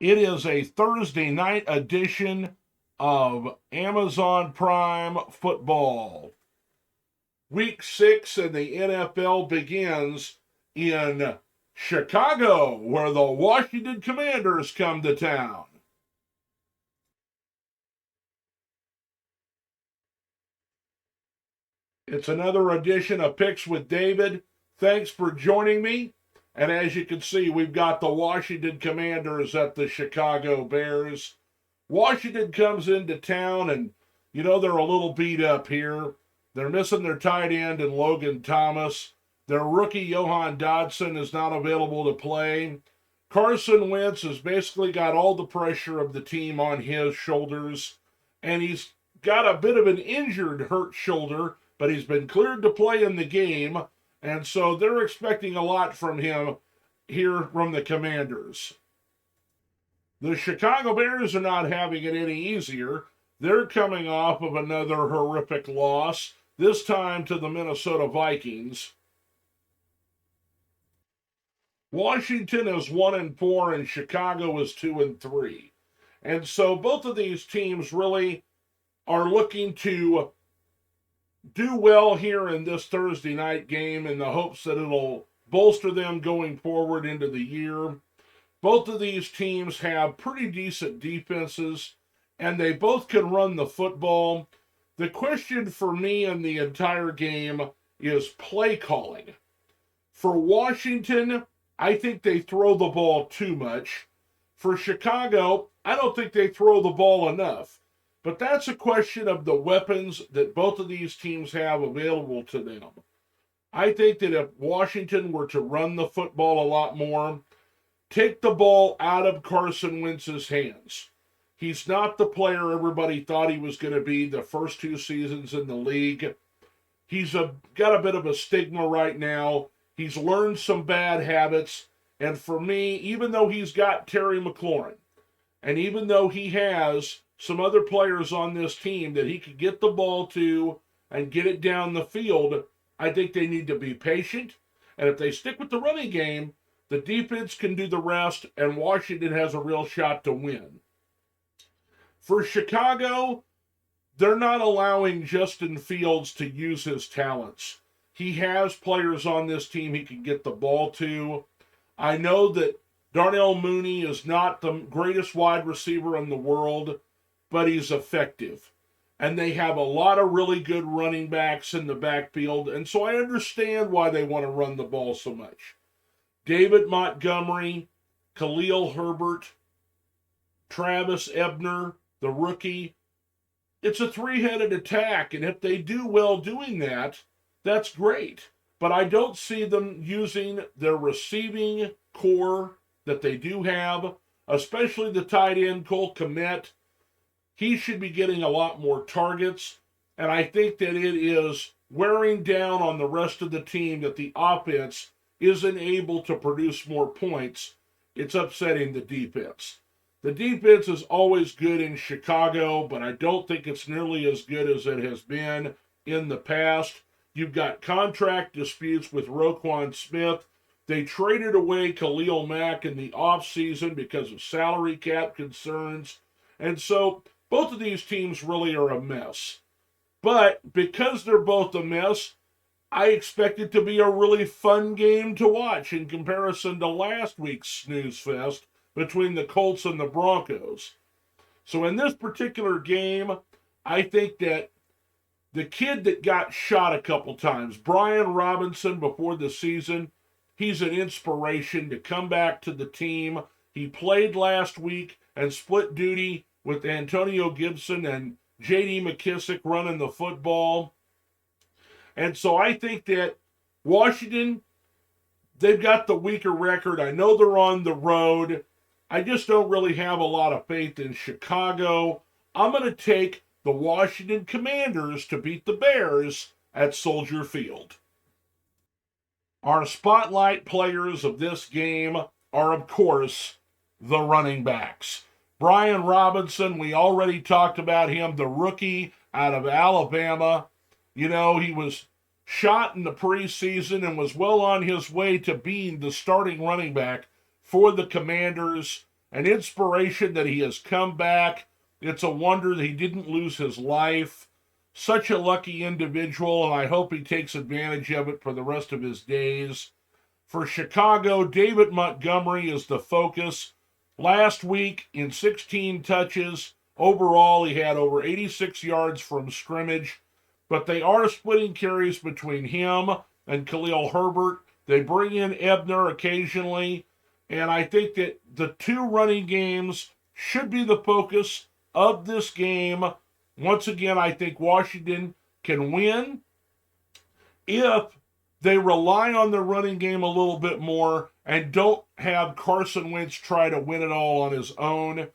It is a Thursday night edition of Amazon Prime Football. Week 6 in the NFL begins in Chicago, where the Washington Commanders come to town. It's another edition of Picks with David. Thanks for joining me. And as you can see, we've got the Washington Commanders at the Chicago Bears. Washington comes into town, and they're a little beat up here. They're missing their tight end and Logan Thomas. Their rookie Johan Dodson is not available to play. Carson Wentz has basically got all the pressure of the team on his shoulders, and he's got a bit of an injured, hurt shoulder, but he's been cleared to play in the game, and so they're expecting a lot from him here from the Commanders. The Chicago Bears are not having it any easier. They're coming off of another horrific loss, this time to the Minnesota Vikings. Washington is 1-4 and Chicago is 2-3. And so both of these teams really are looking to do well here in this Thursday night game in the hopes that it'll bolster them going forward into the year. Both of these teams have pretty decent defenses, and they both can run the football. The question for me in the entire game is play calling. For Washington, I think they throw the ball too much. For Chicago, I don't think they throw the ball enough. But that's a question of the weapons that both of these teams have available to them. I think that if Washington were to run the football a lot more, take the ball out of Carson Wentz's hands. He's not the player everybody thought he was going to be the first 2 seasons in the league. He's got a bit of a stigma right now. He's learned some bad habits. And for me, even though he's got Terry McLaurin, and even though he has some other players on this team that he could get the ball to and get it down the field, I think they need to be patient. And if they stick with the running game, the defense can do the rest, and Washington has a real shot to win. For Chicago, they're not allowing Justin Fields to use his talents. He has players on this team he can get the ball to. I know that Darnell Mooney is not the greatest wide receiver in the world, but he's effective. And they have a lot of really good running backs in the backfield, and so I understand why they want to run the ball so much. David Montgomery, Khalil Herbert, Travis Ebner, the rookie. It's a 3-headed attack, and if they do well doing that, that's great. But I don't see them using their receiving core that they do have, especially the tight end, Cole Kmet. He should be getting a lot more targets, and I think that it is wearing down on the rest of the team that the offense isn't able to produce more points. It's upsetting the defense. The defense is always good in Chicago, but I don't think it's nearly as good as it has been in the past. You've got contract disputes with Roquan Smith. They traded away Khalil Mack in the offseason because of salary cap concerns. And so both of these teams really are a mess. But because they're both a mess, I expect it to be a really fun game to watch in comparison to last week's snooze fest between the Colts and the Broncos. So in this particular game, I think that the kid that got shot a couple times, Brian Robinson, before the season, he's an inspiration to come back to the team. He played last week and split duty with Antonio Gibson and J.D. McKissick running the football. And so I think that Washington, they've got the weaker record. I know they're on the road. I just don't really have a lot of faith in Chicago. I'm going to take the Washington Commanders to beat the Bears at Soldier Field. Our spotlight players of this game are, of course, the running backs. Brian Robinson, we already talked about him, the rookie out of Alabama. He was shot in the preseason and was well on his way to being the starting running back for the Commanders. an inspiration that he has come back. It's a wonder that he didn't lose his life. Such a lucky individual, and I hope he takes advantage of it for the rest of his days. For Chicago, David Montgomery is the focus. Last week, in 16 touches, overall, he had over 86 yards from scrimmage, but they are splitting carries between him and Khalil Herbert. They bring in Ebner occasionally, and I think that the two running games should be the focus of this game. Once again, I think Washington can win if they rely on the running game a little bit more and don't have Carson Wentz try to win it all on his own.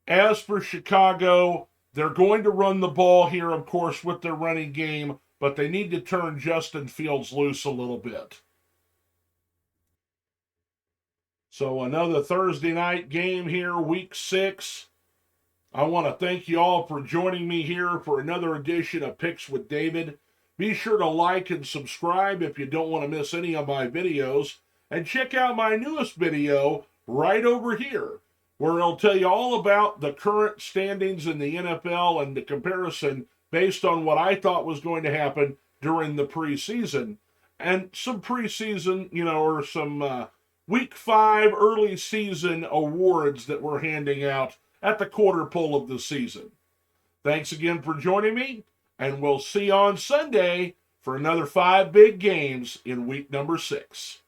As for Chicago, they're going to run the ball here, of course, with their running game, but they need to turn Justin Fields loose a little bit. So another Thursday night game here, week 6. I want to thank you all for joining me here for another edition of Picks with David. Be sure to like and subscribe if you don't want to miss any of my videos. And check out my newest video right over here, where it'll tell you all about the current standings in the NFL and the comparison based on what I thought was going to happen during the preseason. And some preseason, or some week 5 early season awards that we're handing out at the quarter pole of the season. Thanks again for joining me, and we'll see you on Sunday for another 5 big games in week number 6.